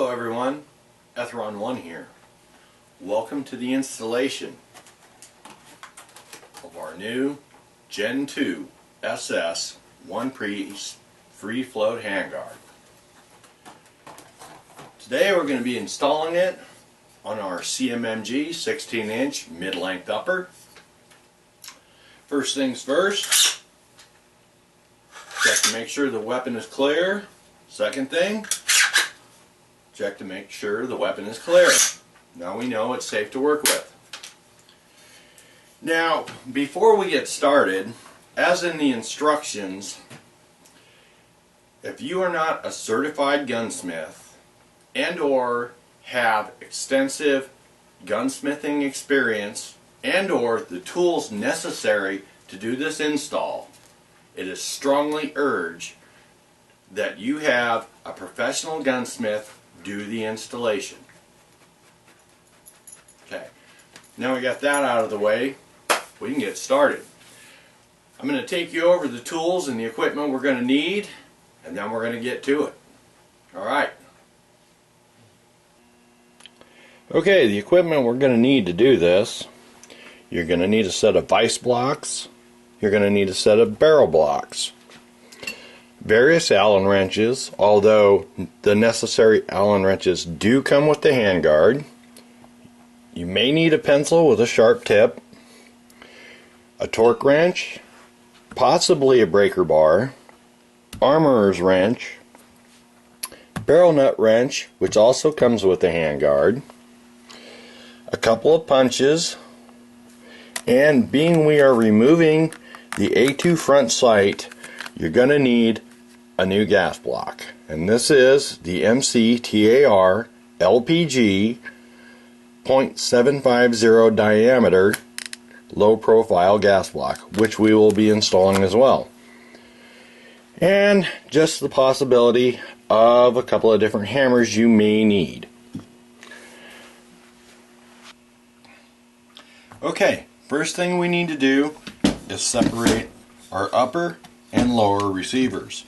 Hello everyone, Etheron1 here. Welcome to the installation of our new Gen 2 SS one-piece free float handguard. Today we're going to be installing it on our CMMG 16-inch mid-length upper. First things first, check to make sure the weapon is clear. Second thing, check to make sure the weapon is clear. Now we know it's safe to work with. Now, before we get started, as in the instructions, if you are not a certified gunsmith and or have extensive gunsmithing experience and or the tools necessary to do this install, it is strongly urged that you have a professional gunsmith do the installation. Okay, now we got that out of the way, we can get started. I'm going to take you over the tools and the equipment we're going to need, and then we're going to get to it. Alright. Okay, the equipment we're going to need to do this: you're going to need a set of vice blocks, you're going to need a set of barrel blocks, various Allen wrenches, although the necessary Allen wrenches do come with the handguard. You may need a pencil with a sharp tip, a torque wrench, possibly a breaker bar, armorer's wrench, barrel nut wrench, which also comes with the handguard, a couple of punches, and being we are removing the A2 front sight, you're going to need a new gas block, and this is the MCTAR LPG .750 diameter low profile gas block, which we will be installing as well, and just the possibility of a couple of different hammers you may need. Okay, first thing we need to do is separate our upper and lower receivers.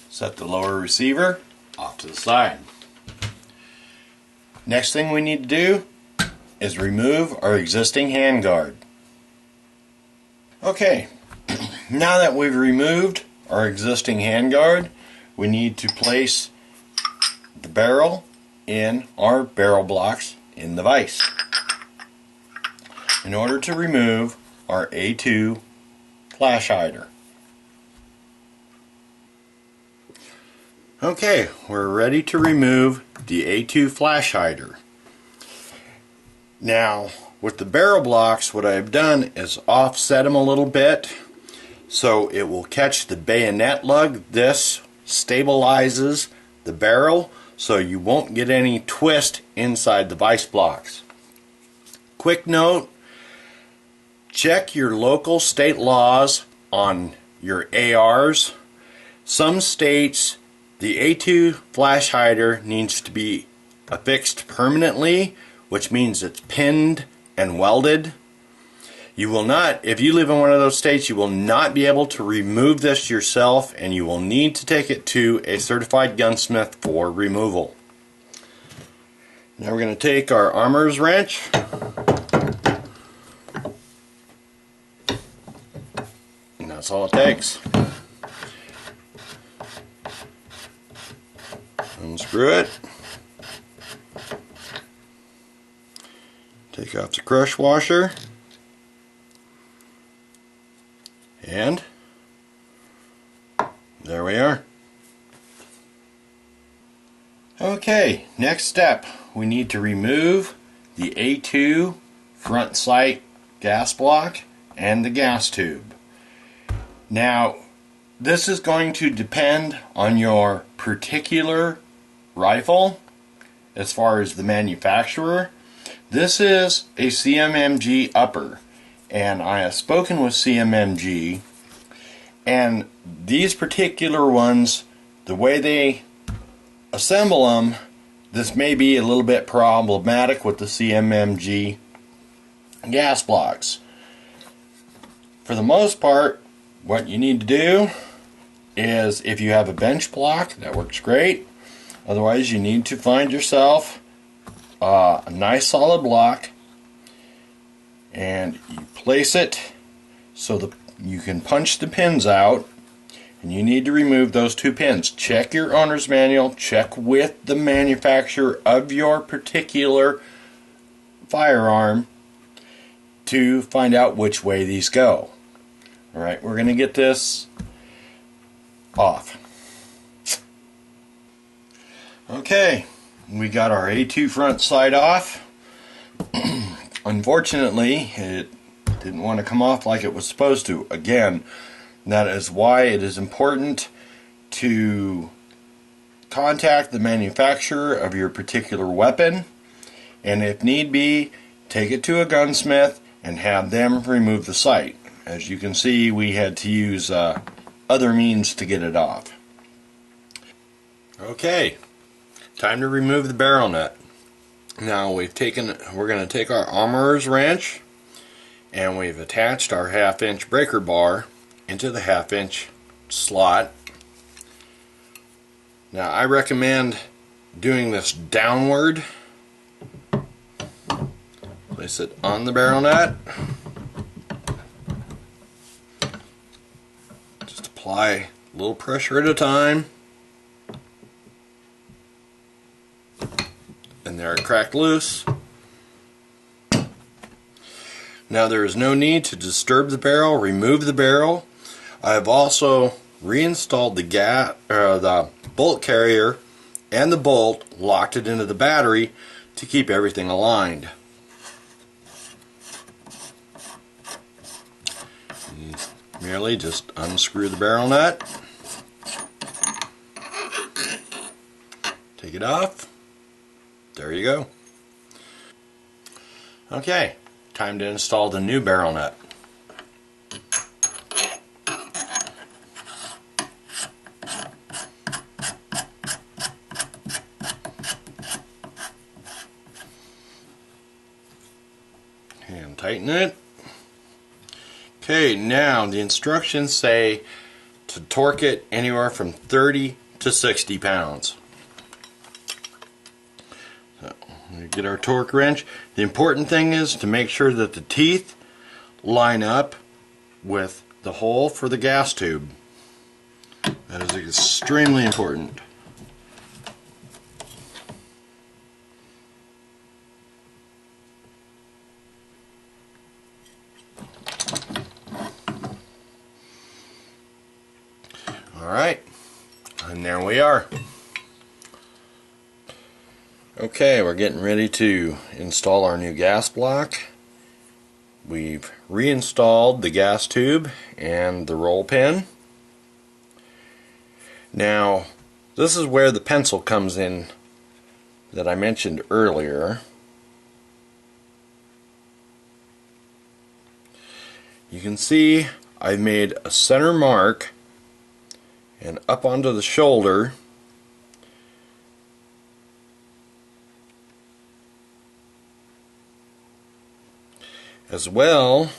Set the lower receiver off to the side. Next thing we need to do is remove our existing handguard. Okay, now that we've removed our existing handguard, we need to place the barrel in our barrel blocks in the vise in order to remove our A2 flash hider. Okay, we're ready to remove the A2 flash hider. Now, with the barrel blocks, what I've done is offset them a little bit so it will catch the bayonet lug. This stabilizes the barrel so you won't get any twist inside the vice blocks. Quick note, check your local state laws on your ARs. Some states the A2 flash hider needs to be affixed permanently, which means it's pinned and welded. You will not, if you live in one of those states, you will not be able to remove this yourself, and you will need to take it to a certified gunsmith for removal. Now we're going to take our armorer's wrench, and that's all it takes. Unscrew it, take off the crush washer, and there we are. Okay, next step, we need to remove the A2 front sight gas block and the gas tube. Now, this is going to depend on your particular rifle as far as the manufacturer. This is a CMMG upper, and I have spoken with CMMG, and these particular ones, the way they assemble them, this may be a little bit problematic with the CMMG gas blocks. For the most part, what you need to do is, if you have a bench block, that works great. Otherwise, you need to find yourself a nice solid block, and you place it so that you can punch the pins out, and you need to remove those 2 pins. Check your owner's manual, check with the manufacturer of your particular firearm to find out which way these go. Alright, we're going to get this off. Okay, we got our A2 front sight off. Unfortunately, it didn't want to come off like it was supposed to. Again, that is why it is important to contact the manufacturer of your particular weapon, and if need be, take it to a gunsmith and have them remove the sight. As you can see, we had to use other means to get it off. Okay, time to remove the barrel nut. Now we're going to take our armorer's wrench, and we've attached our 1/2 inch breaker bar into the 1/2 inch slot. Now I recommend doing this downward. Place it on the barrel nut. Just apply a little pressure at a time. And there it cracked loose. Now there is no need to disturb the barrel, remove the barrel. I have also reinstalled the bolt carrier and the bolt, locked it into the battery to keep everything aligned. You merely just unscrew the barrel nut, take it off. There you go. Okay, time to install the new barrel nut. And tighten it. Okay, now the instructions say to torque it anywhere from 30 to 60 pounds. We get our torque wrench. The important thing is to make sure that the teeth line up with the hole for the gas tube. That is extremely important. Alright, and there we are. Okay, we're getting ready to install our new gas block. We've reinstalled the gas tube and the roll pin. Now, this is where the pencil comes in that I mentioned earlier. You can see I've made a center mark, and up onto the shoulder as well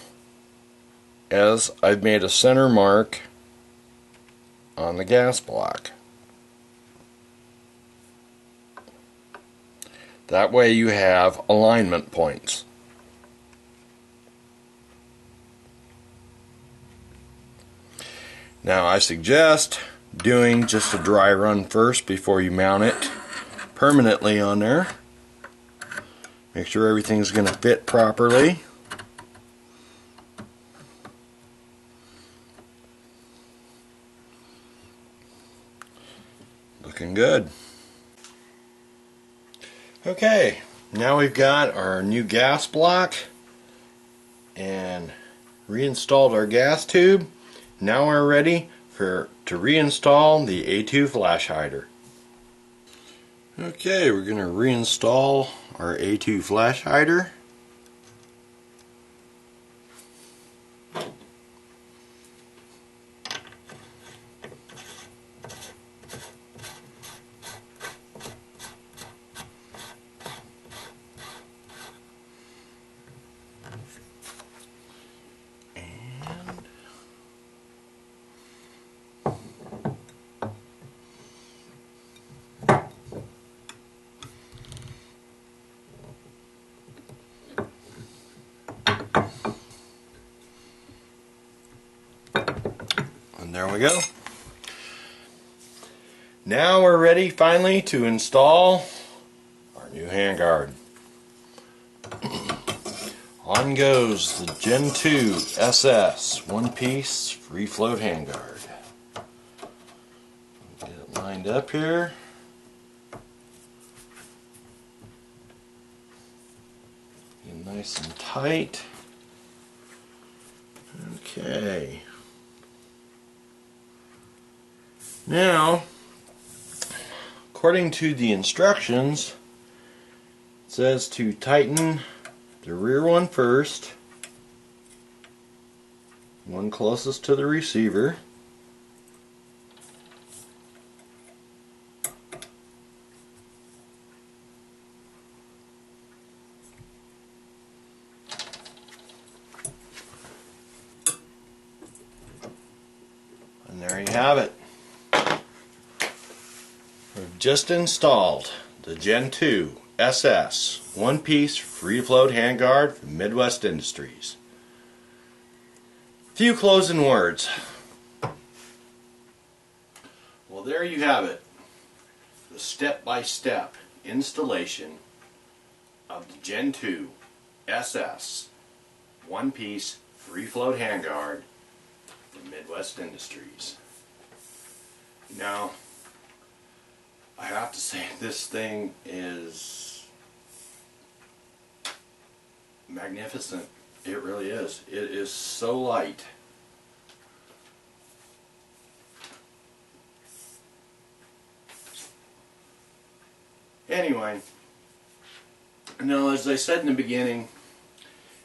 as I've made a center mark on the gas block. That way you have alignment points. Now I suggest doing just a dry run first before you mount it permanently on there. Make sure everything's going to fit properly. Looking good. Okay, now we've got our new gas block and reinstalled our gas tube. Now we're ready to reinstall the A2 flash hider. Okay, we're going to reinstall our A2 flash hider. And there we go. Now we're ready finally to install our new handguard. On goes the Gen 2 SS one-piece free float handguard. Get it lined up here. Get nice and tight. Okay. Now, according to the instructions, it says to tighten the rear one first, one closest to the receiver. And there you have it. We've just installed the Gen 2 SS one-piece free float handguard from Midwest Industries. Few closing words. Well, there you have it. The step-by-step installation of the Gen 2 SS one-piece free float handguard from Midwest Industries. Now, I have to say this thing is magnificent. It really is. It is so light. Anyway, now as I said in the beginning,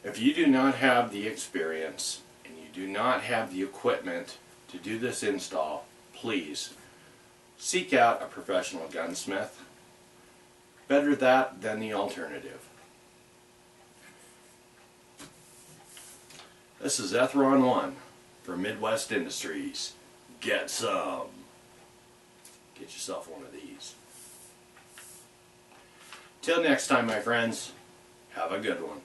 if you do not have the experience and you do not have the equipment to do this install, please seek out a professional gunsmith. Better that than the alternative. This is Ethron 1 for Midwest Industries. Get some. Get yourself one of these. Till next time, my friends, have a good one.